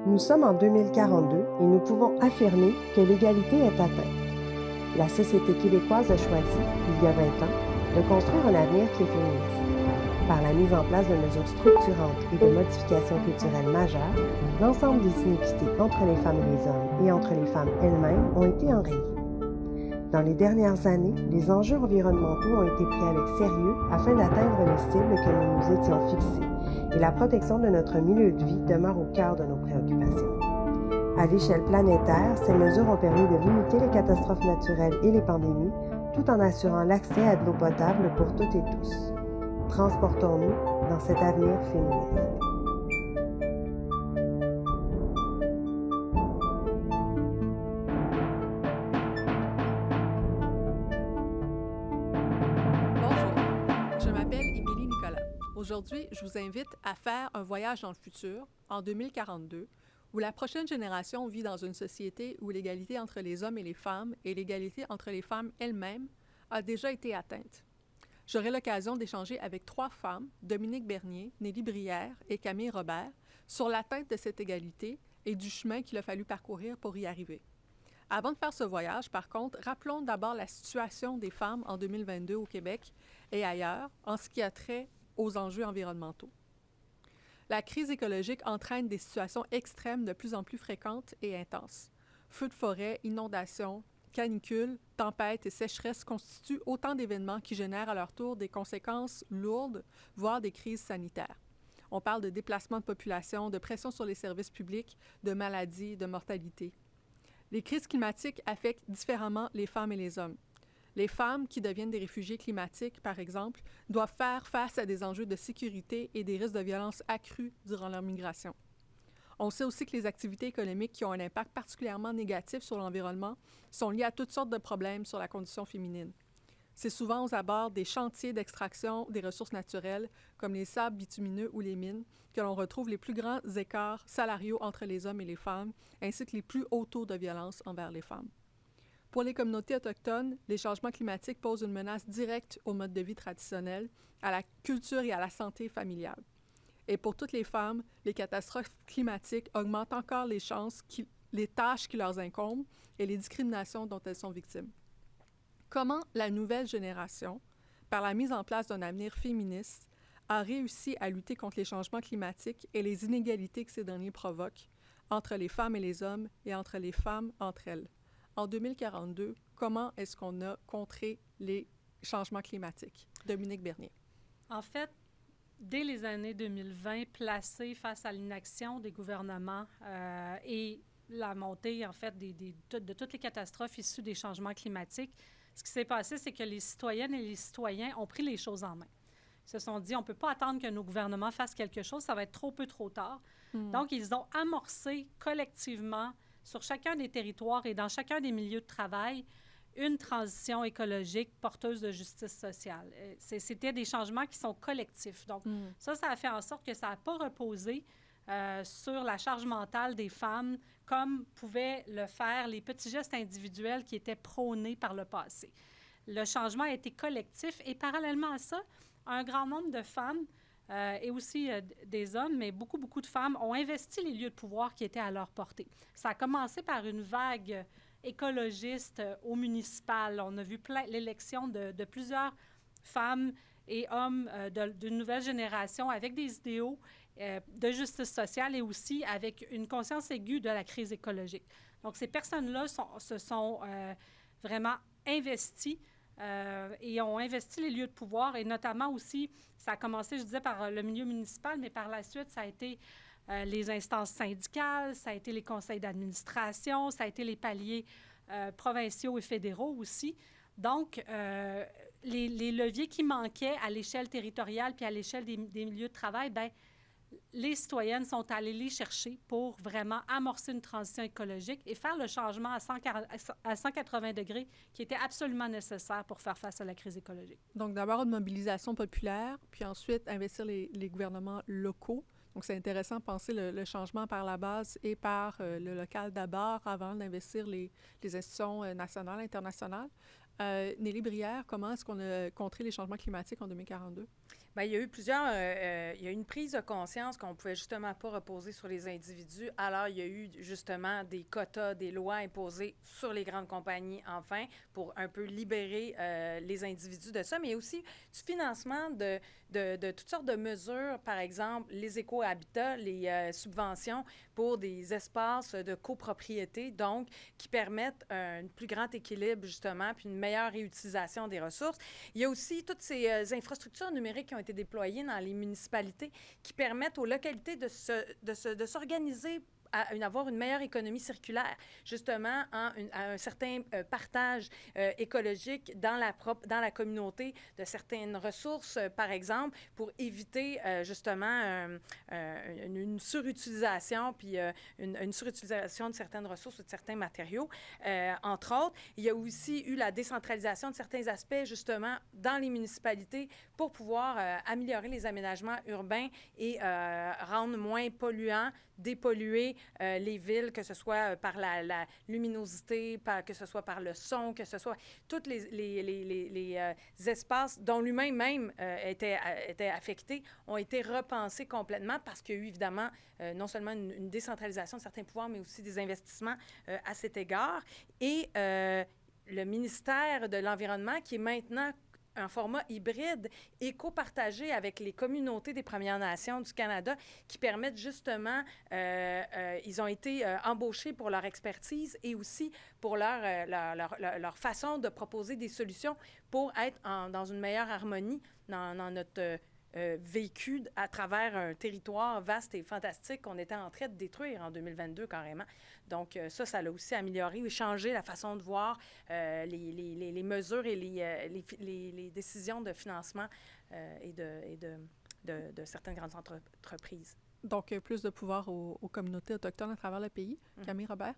Nous sommes en 2042 et nous pouvons affirmer que l'égalité est atteinte. La société québécoise a choisi, il y a 20 ans, de construire un avenir qui est féministe. Par la mise en place de mesures structurantes et de modifications culturelles majeures, l'ensemble des inéquités entre les femmes et les hommes et entre les femmes elles-mêmes ont été enrayées. Dans les dernières années, les enjeux environnementaux ont été pris avec sérieux afin d'atteindre les cibles que nous nous étions fixées, et la protection de notre milieu de vie demeure au cœur de nos préoccupations. À l'échelle planétaire, ces mesures ont permis de limiter les catastrophes naturelles et les pandémies, tout en assurant l'accès à de l'eau potable pour toutes et tous. Transportons-nous dans cet avenir féministe. Bonjour, je m'appelle Émilie Nicolas. Aujourd'hui, je vous invite à faire un voyage dans le futur, en 2042, où la prochaine génération vit dans une société où l'égalité entre les hommes et les femmes et l'égalité entre les femmes elles-mêmes a déjà été atteinte. J'aurai l'occasion d'échanger avec 3 femmes, Dominique Bernier, Nelly Brière et Camille Robert, sur l'atteinte de cette égalité et du chemin qu'il a fallu parcourir pour y arriver. Avant de faire ce voyage, par contre, rappelons d'abord la situation des femmes en 2022 au Québec et ailleurs en ce qui a trait aux enjeux environnementaux. La crise écologique entraîne des situations extrêmes de plus en plus fréquentes et intenses. Feux de forêt, inondations, canicules, tempêtes et sécheresses constituent autant d'événements qui génèrent à leur tour des conséquences lourdes, voire des crises sanitaires. On parle de déplacement de population, de pression sur les services publics, de maladies, de mortalité. Les crises climatiques affectent différemment les femmes et les hommes. Les femmes qui deviennent des réfugiés climatiques, par exemple, doivent faire face à des enjeux de sécurité et des risques de violence accrus durant leur migration. On sait aussi que les activités économiques qui ont un impact particulièrement négatif sur l'environnement sont liées à toutes sortes de problèmes sur la condition féminine. C'est souvent aux abords des chantiers d'extraction des ressources naturelles, comme les sables bitumineux ou les mines, que l'on retrouve les plus grands écarts salariaux entre les hommes et les femmes, ainsi que les plus hauts taux de violence envers les femmes. Pour les communautés autochtones, les changements climatiques posent une menace directe au mode de vie traditionnel, à la culture et à la santé familiale. Et pour toutes les femmes, les catastrophes climatiques augmentent encore les tâches qui leur incombent et les discriminations dont elles sont victimes. Comment la nouvelle génération, par la mise en place d'un avenir féministe, a réussi à lutter contre les changements climatiques et les inégalités que ces derniers provoquent entre les femmes et les hommes et entre les femmes entre elles? En 2042, comment est-ce qu'on a contré les changements climatiques? Dominique Bernier. En fait, dès les années 2020, placés face à l'inaction des gouvernements et la montée, en fait, de toutes les catastrophes issues des changements climatiques, ce qui s'est passé, c'est que les citoyennes et les citoyens ont pris les choses en main. Ils se sont dit, on ne peut pas attendre que nos gouvernements fassent quelque chose, ça va être trop peu, trop tard. Donc, ils ont amorcé collectivement sur chacun des territoires et dans chacun des milieux de travail, une transition écologique porteuse de justice sociale. C'était des changements qui sont collectifs. Donc, ça a fait en sorte que ça n'a pas reposé sur la charge mentale des femmes comme pouvaient le faire les petits gestes individuels qui étaient prônés par le passé. Le changement a été collectif et parallèlement à ça, un grand nombre de femmes et aussi des hommes, mais beaucoup de femmes ont investi les lieux de pouvoir qui étaient à leur portée. Ça a commencé par une vague écologiste au municipal. On a vu l'élection de plusieurs femmes et hommes d'une nouvelle génération avec des idéaux de justice sociale et aussi avec une conscience aiguë de la crise écologique. Donc, ces personnes-là se sont vraiment investies et ont investi les lieux de pouvoir et notamment aussi, ça a commencé, je disais, par le milieu municipal, mais par la suite, ça a été les instances syndicales, ça a été les conseils d'administration, ça a été les paliers provinciaux et fédéraux aussi. Donc, les leviers qui manquaient à l'échelle territoriale puis à l'échelle des milieux de travail, bien, les citoyennes sont allées les chercher pour vraiment amorcer une transition écologique et faire le changement à 180 degrés qui était absolument nécessaire pour faire face à la crise écologique. Donc, d'abord, une mobilisation populaire, puis ensuite, investir les gouvernements locaux. Donc, c'est intéressant de penser le changement par la base et par le local d'abord avant d'investir les institutions nationales, internationales. Nelly Brière, comment est-ce qu'on a contré les changements climatiques en 2042? Bien, il y a eu une prise de conscience qu'on ne pouvait justement pas reposer sur les individus. Alors, il y a eu justement des quotas, des lois imposées sur les grandes compagnies, enfin, pour un peu libérer les individus de ça, mais aussi du financement de toutes sortes de mesures, par exemple, les éco-habitats, les subventions pour des espaces de copropriété, donc, qui permettent un plus grand équilibre, justement, puis une meilleure réutilisation des ressources. Il y a aussi toutes ces infrastructures numériques qui ont été déployées dans les municipalités qui permettent aux localités de s'organiser avoir une meilleure économie circulaire, justement à un certain partage écologique dans la communauté de certaines ressources, par exemple, pour éviter justement une surutilisation, puis une surutilisation de certaines ressources ou de certains matériaux. Entre autres, il y a aussi eu la décentralisation de certains aspects, justement, dans les municipalités pour pouvoir améliorer les aménagements urbains et rendre moins polluants, dépolluer les villes, que ce soit par la luminosité, que ce soit par le son, que ce soit tous les espaces dont l'humain même était affecté, ont été repensés complètement parce qu'il y a eu évidemment non seulement une décentralisation de certains pouvoirs, mais aussi des investissements à cet égard. Et le ministère de l'Environnement, qui est maintenant un format hybride éco-partagé avec les communautés des Premières Nations du Canada qui permettent justement, ils ont été embauchés pour leur expertise et aussi pour leur façon de proposer des solutions pour être dans une meilleure harmonie dans notre vécu à travers un territoire vaste et fantastique qu'on était en train de détruire en 2022 carrément. Donc ça l'a aussi amélioré et changé la façon de voir les mesures et les décisions de financement et de certaines grandes entreprises. Donc, plus de pouvoir aux communautés autochtones à travers le pays. Camille Robert?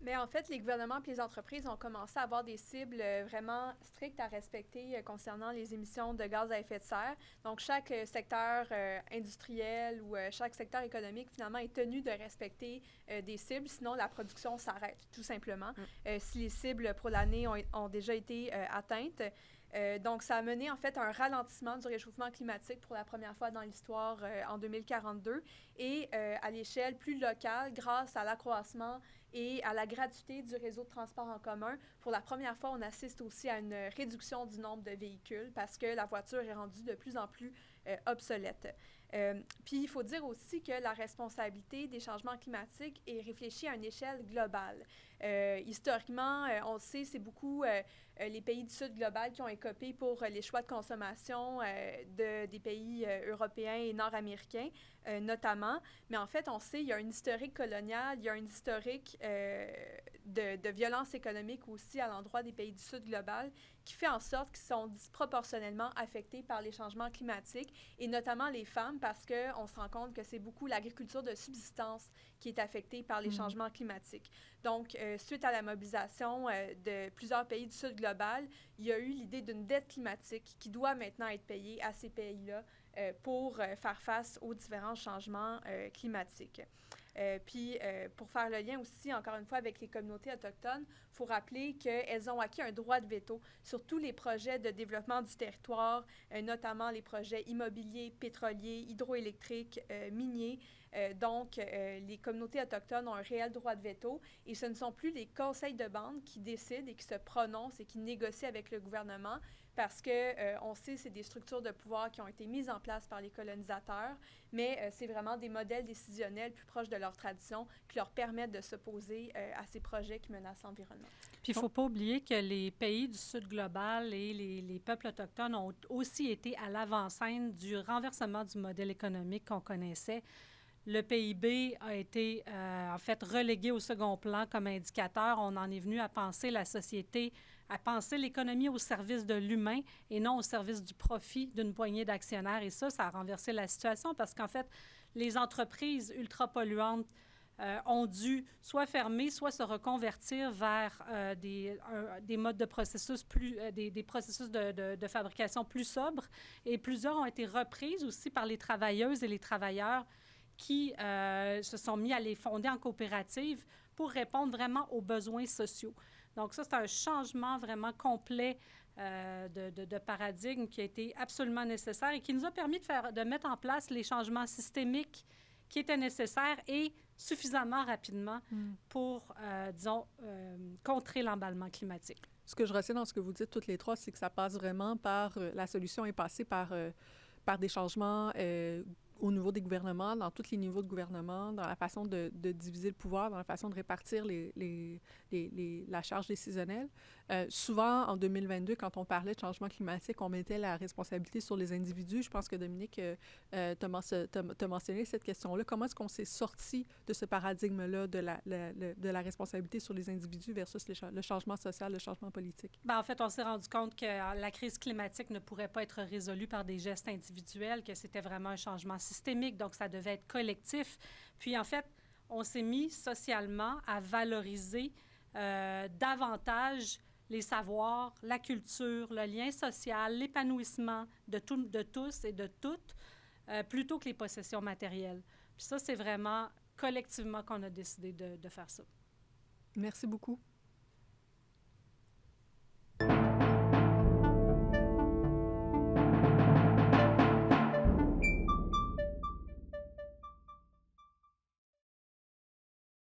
Mais en fait, les gouvernements et les entreprises ont commencé à avoir des cibles vraiment strictes à respecter concernant les émissions de gaz à effet de serre. Donc, chaque secteur industriel ou chaque secteur économique, finalement, est tenu de respecter des cibles, sinon la production s'arrête, tout simplement. Si les cibles pour l'année ont déjà été atteintes, donc, ça a mené en fait à un ralentissement du réchauffement climatique pour la première fois dans l'histoire en 2042 et à l'échelle plus locale, grâce à l'accroissement et à la gratuité du réseau de transport en commun. Pour la première fois, on assiste aussi à une réduction du nombre de véhicules parce que la voiture est rendue de plus en plus obsolète. Puis, il faut dire aussi que la responsabilité des changements climatiques est réfléchie à une échelle globale. Historiquement, on le sait, c'est beaucoup les pays du Sud global qui ont écopé pour les choix de consommation des pays européens et nord-américains, notamment. Mais en fait, on sait, il y a un historique colonial, il y a un historique de violence économique aussi à l'endroit des pays du Sud global qui fait en sorte qu'ils sont disproportionnellement affectés par les changements climatiques, et notamment les femmes, parce qu'on se rend compte que c'est beaucoup l'agriculture de subsistance qui est affectée par les changements climatiques. Donc, suite à la mobilisation de plusieurs pays du Sud global, il y a eu l'idée d'une dette climatique qui doit maintenant être payée à ces pays-là pour faire face aux différents changements climatiques. Puis, pour faire le lien aussi, encore une fois, avec les communautés autochtones, il faut rappeler qu'elles ont acquis un droit de veto sur tous les projets de développement du territoire, notamment les projets immobiliers, pétroliers, hydroélectriques, miniers. Donc, les communautés autochtones ont un réel droit de veto et ce ne sont plus les conseils de bande qui décident et qui se prononcent et qui négocient avec le gouvernement parce qu'on sait que c'est des structures de pouvoir qui ont été mises en place par les colonisateurs, mais c'est vraiment des modèles décisionnels plus proches de leur tradition qui leur permettent de s'opposer à ces projets qui menacent l'environnement. Puis il ne faut pas oublier que les pays du Sud global et les peuples autochtones ont aussi été à l'avant-scène du renversement du modèle économique qu'on connaissait. Le PIB a été, en fait, relégué au second plan comme indicateur. On en est venu à penser la société, à penser l'économie au service de l'humain et non au service du profit d'une poignée d'actionnaires. Et ça a renversé la situation parce qu'en fait, les entreprises ultra-polluantes ont dû soit fermer, soit se reconvertir vers des modes de processus des processus de fabrication plus sobres. Et plusieurs ont été reprises aussi par les travailleuses et les travailleurs qui se sont mis à les fonder en coopérative pour répondre vraiment aux besoins sociaux. Donc ça, c'est un changement vraiment complet de paradigme qui a été absolument nécessaire et qui nous a permis de mettre en place les changements systémiques qui étaient nécessaires et suffisamment rapidement pour, disons, contrer l'emballement climatique. Ce que je retiens dans ce que vous dites toutes les trois, c'est que ça passe vraiment par... la solution est passée par des changements au niveau des gouvernements, dans tous les niveaux de gouvernement, dans la façon de diviser le pouvoir, dans la façon de répartir la charge décisionnelle. Souvent, en 2022, quand on parlait de changement climatique, on mettait la responsabilité sur les individus. Je pense que Dominique t'a mentionné cette question-là. Comment est-ce qu'on s'est sorti de ce paradigme-là de la responsabilité sur les individus versus le changement social, le changement politique? Bien, en fait, on s'est rendu compte que la crise climatique ne pourrait pas être résolue par des gestes individuels, que c'était vraiment un changement systémique, donc ça devait être collectif. Puis, en fait, on s'est mis socialement à valoriser davantage les savoirs, la culture, le lien social, l'épanouissement de tous et de toutes, plutôt que les possessions matérielles. Puis ça, c'est vraiment collectivement qu'on a décidé de faire ça. Merci beaucoup.